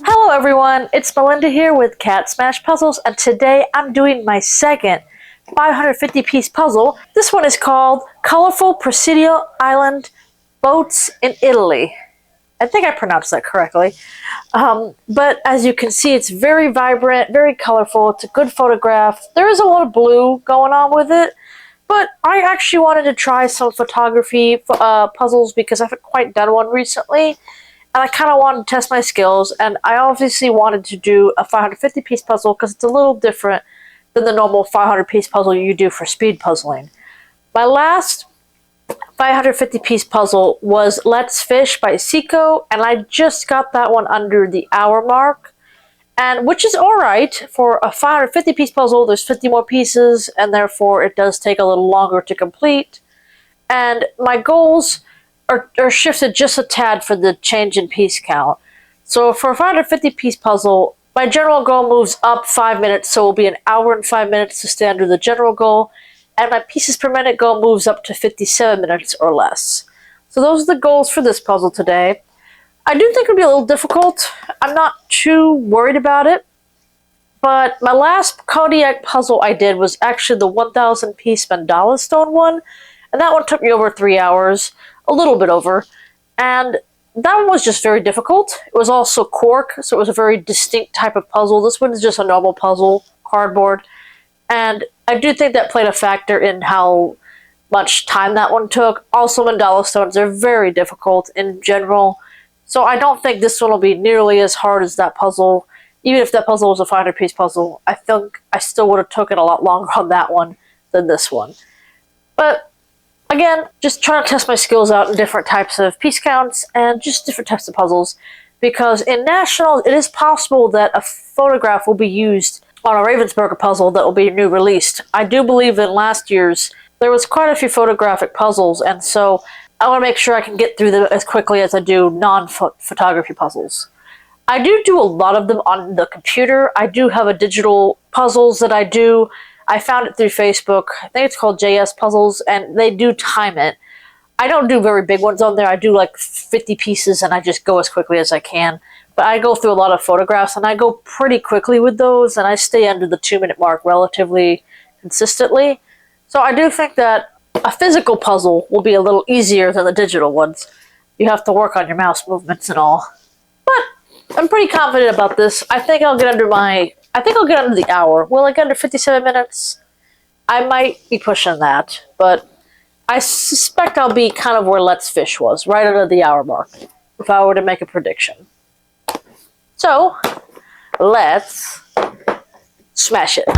Hello everyone, it's Melinda here with CatSmashPuzzles, and today I'm doing my second 550 piece puzzle. This one is called Colorful Procida Island Boats in Italy. I think I pronounced that correctly. But as you can see, it's very vibrant, very colorful. It's a good photograph. There is a lot of blue going on with it, but I actually wanted to try some photography puzzles because I haven't quite done one recently. And I kind of wanted to test my skills, and I obviously wanted to do a 550 piece puzzle because it's a little different than the normal 500 piece puzzle you do for speed puzzling. My last 550 piece puzzle was Let's Fish by Seiko, and I just got that one under the hour mark, and which is alright for a 550 piece puzzle. There's 50 more pieces, and therefore it does take a little longer to complete. And my goals are shifted just a tad for the change in piece count. So for a 550 piece puzzle, my general goal moves up 5 minutes, so it will be an hour and 5 minutes to stay under the general goal, and my pieces per minute goal moves up to 57 minutes or less. So those are the goals for this puzzle today. I do think it would be a little difficult. I'm not too worried about it, but my last Kodak puzzle I did was actually the 1,000 piece mandala stone one, and that one took me over 3 hours. A little bit over, and that one was just very difficult. It was also cork, so it was a very distinct type of puzzle. This one is just a normal puzzle, cardboard, and I do think that played a factor in how much time that one took. Also, mandala stones are very difficult in general, so I don't think this one will be nearly as hard as that puzzle. Even if that puzzle was a 500 piece puzzle, I think I still would have taken a lot longer on that one than this one. But again, just trying to test my skills out in different types of piece counts and just different types of puzzles, because in Nationals it is possible that a photograph will be used on a Ravensburger puzzle that will be new released. I do believe in last year's there was quite a few photographic puzzles, and so I want to make sure I can get through them as quickly as I do non-photography puzzles. I do a lot of them on the computer. I do have a digital puzzles that I do. I found it through Facebook. I think it's called JS Puzzles, and they do time it. I don't do very big ones on there. I do like 50 pieces, and I just go as quickly as I can. But I go through a lot of photographs, and I go pretty quickly with those, and I stay under the 2-minute mark relatively consistently. So I do think that a physical puzzle will be a little easier than the digital ones. You have to work on your mouse movements and all. But I'm pretty confident about this. I think I'll get under the hour. Will I get under 57 minutes? I might be pushing that, but I suspect I'll be kind of where Let's Fish was, right under the hour mark, if I were to make a prediction. So, let's smash it.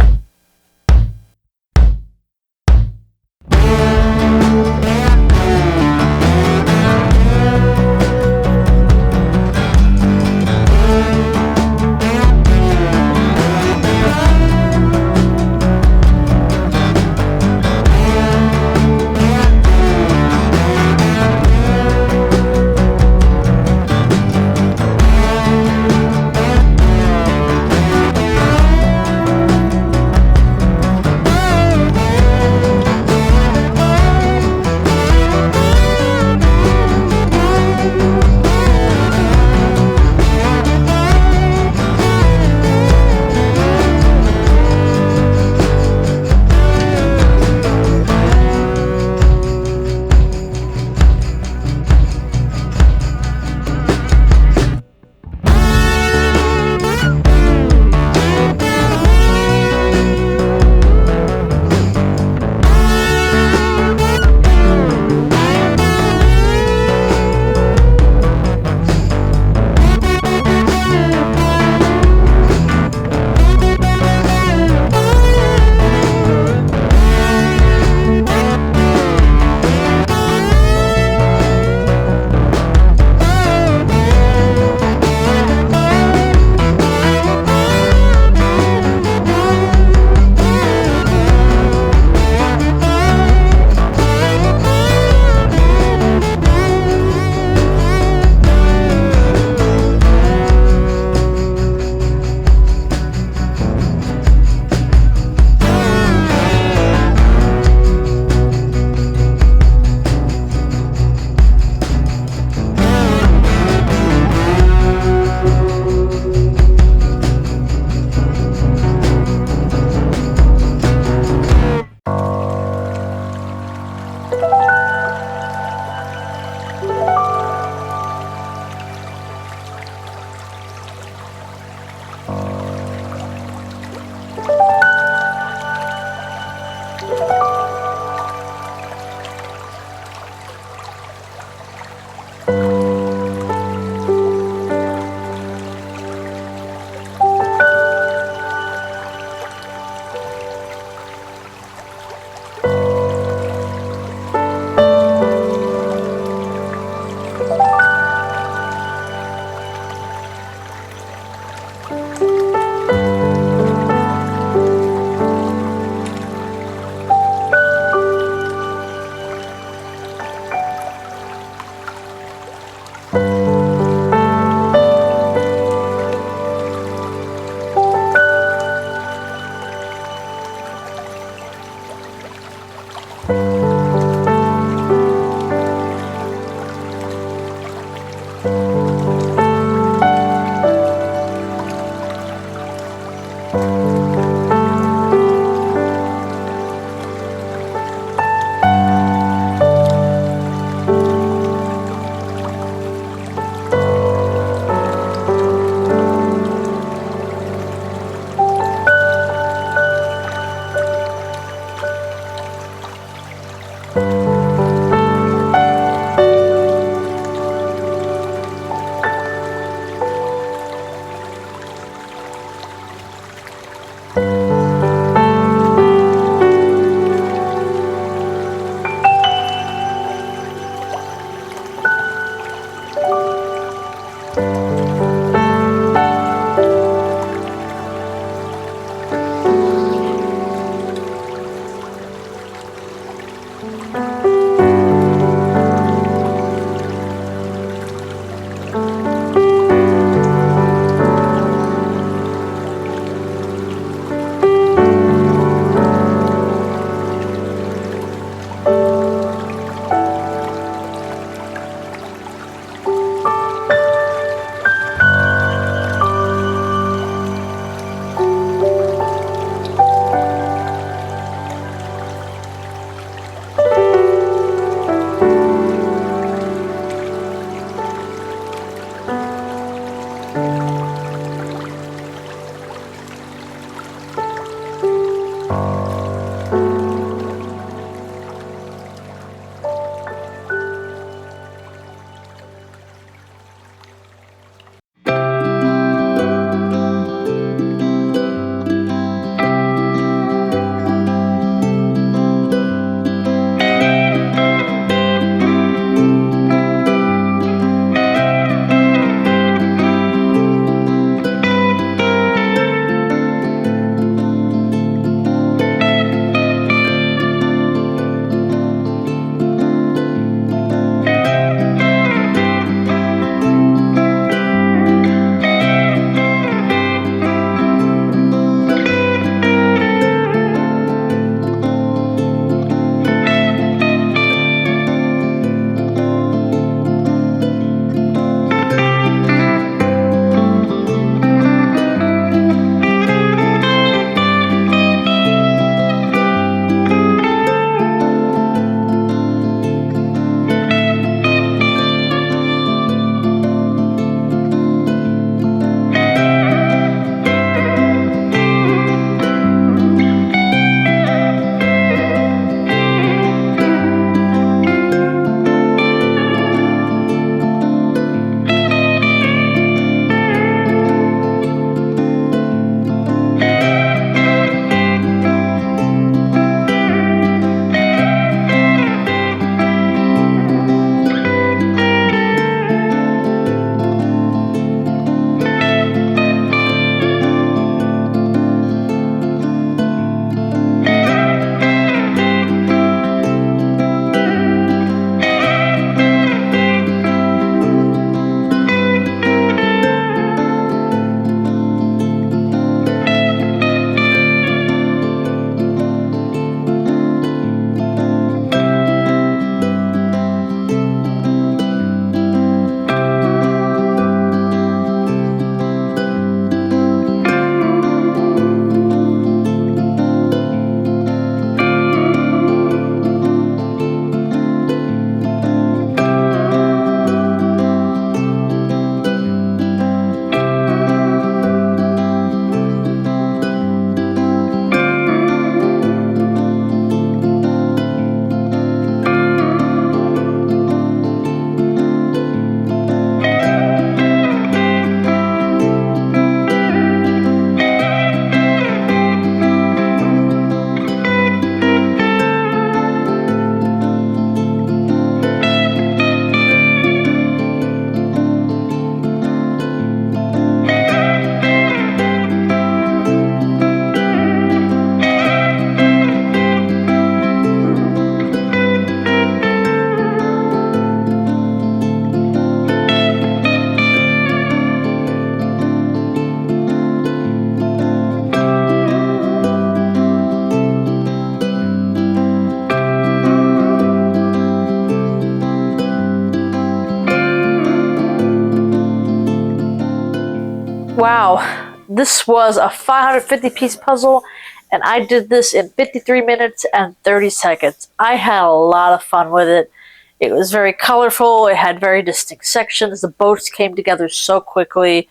Wow, this was a 550 piece puzzle, and I did this in 53 minutes and 30 seconds. I had a lot of fun with it. It was very colorful, it had very distinct sections, the boats came together so quickly.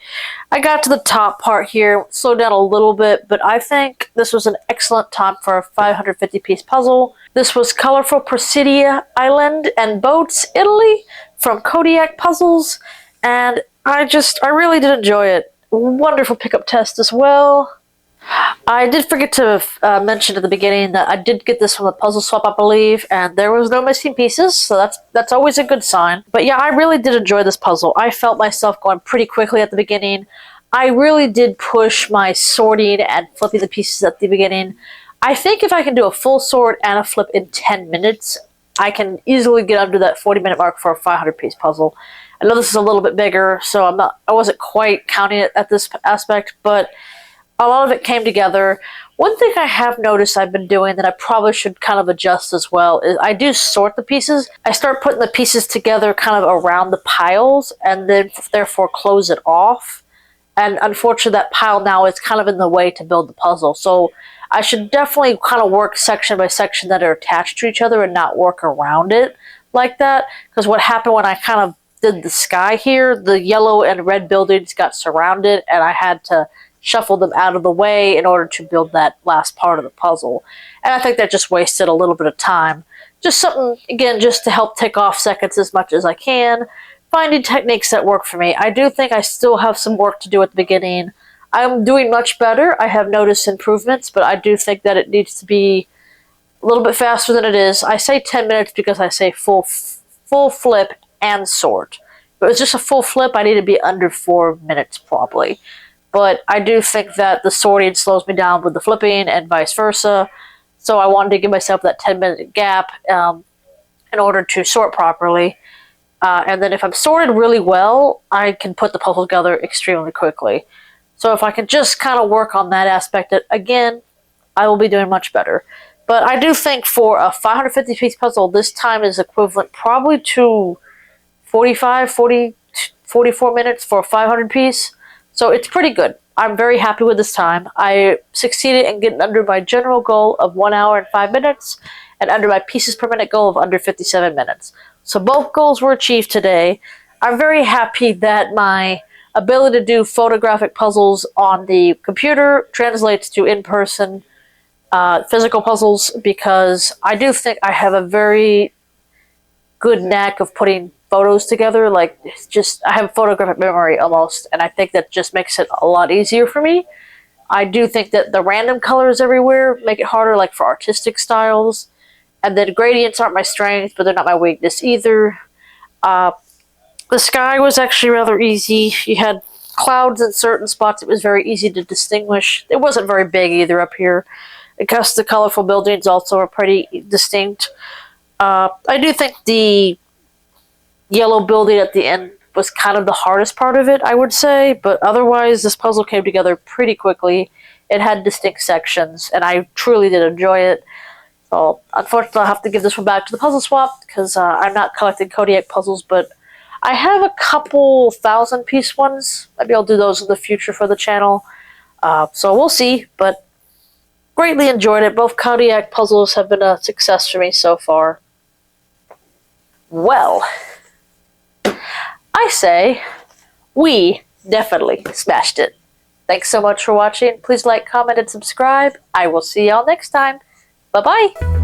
I got to the top part here, slowed down a little bit, but I think this was an excellent time for a 550 piece puzzle. This was Colorful Procida Island and Boats, Italy, from Kodak Puzzles, and I really did enjoy it. Wonderful pickup test as well. I did forget to mention at the beginning that I did get this from the puzzle swap, I believe, and there was no missing pieces, so that's always a good sign. But yeah, I really did enjoy this puzzle. I felt myself going pretty quickly at the beginning. I really did push my sorting and flipping the pieces at the beginning. I think if I can do a full sort and a flip in 10 minutes, I can easily get under that 40-minute mark for a 500-piece puzzle. I know this is a little bit bigger, so I wasn't quite counting it at this aspect, but a lot of it came together. One thing I have noticed I've been doing that I probably should kind of adjust as well is I do sort the pieces. I start putting the pieces together kind of around the piles and then therefore close it off. And unfortunately that pile now is kind of in the way to build the puzzle. So I should definitely kind of work section by section that are attached to each other and not work around it like that. Because what happened when I kind of did the sky here, the yellow and red buildings got surrounded and I had to shuffle them out of the way in order to build that last part of the puzzle. And I think that just wasted a little bit of time. Just something, again, just to help tick off seconds as much as I can. Finding techniques that work for me. I do think I still have some work to do at the beginning. I'm doing much better. I have noticed improvements, but I do think that it needs to be a little bit faster than it is. I say 10 minutes because I say full flip and sort. If it was just a full flip, I need to be under 4 minutes probably. But I do think that the sorting slows me down with the flipping and vice versa. So I wanted to give myself that 10-minute gap in order to sort properly. And then if I'm sorted really well, I can put the puzzle together extremely quickly. So if I can just kind of work on that aspect, again, I will be doing much better. But I do think for a 550-piece puzzle, this time is equivalent probably to 44 minutes for a 500-piece. So it's pretty good. I'm very happy with this time. I succeeded in getting under my general goal of 1 hour and 5 minutes and under my pieces per minute goal of under 57 minutes. So both goals were achieved today. I'm very happy that my ability to do photographic puzzles on the computer translates to in-person physical puzzles, because I do think I have a very good knack of putting photos together. Like, I have photographic memory almost, and I think that just makes it a lot easier for me. I do think that the random colors everywhere make it harder, like for artistic styles. And then gradients aren't my strength, but they're not my weakness either. The sky was actually rather easy. You had clouds in certain spots. It was very easy to distinguish. It wasn't very big either up here. Because the colorful buildings also are pretty distinct. I do think the yellow building at the end was kind of the hardest part of it, I would say, but otherwise this puzzle came together pretty quickly. It had distinct sections, and I truly did enjoy it. So unfortunately I'll have to give this one back to the puzzle swap, because I'm not collecting Kodak puzzles, but I have a couple 1,000-piece ones. Maybe I'll do those in the future for the channel. So we'll see, but greatly enjoyed it. Both Kodak puzzles have been a success for me so far. Well, I say we definitely smashed it. Thanks so much for watching. Please like, comment, and subscribe. I will see y'all next time. Bye-bye.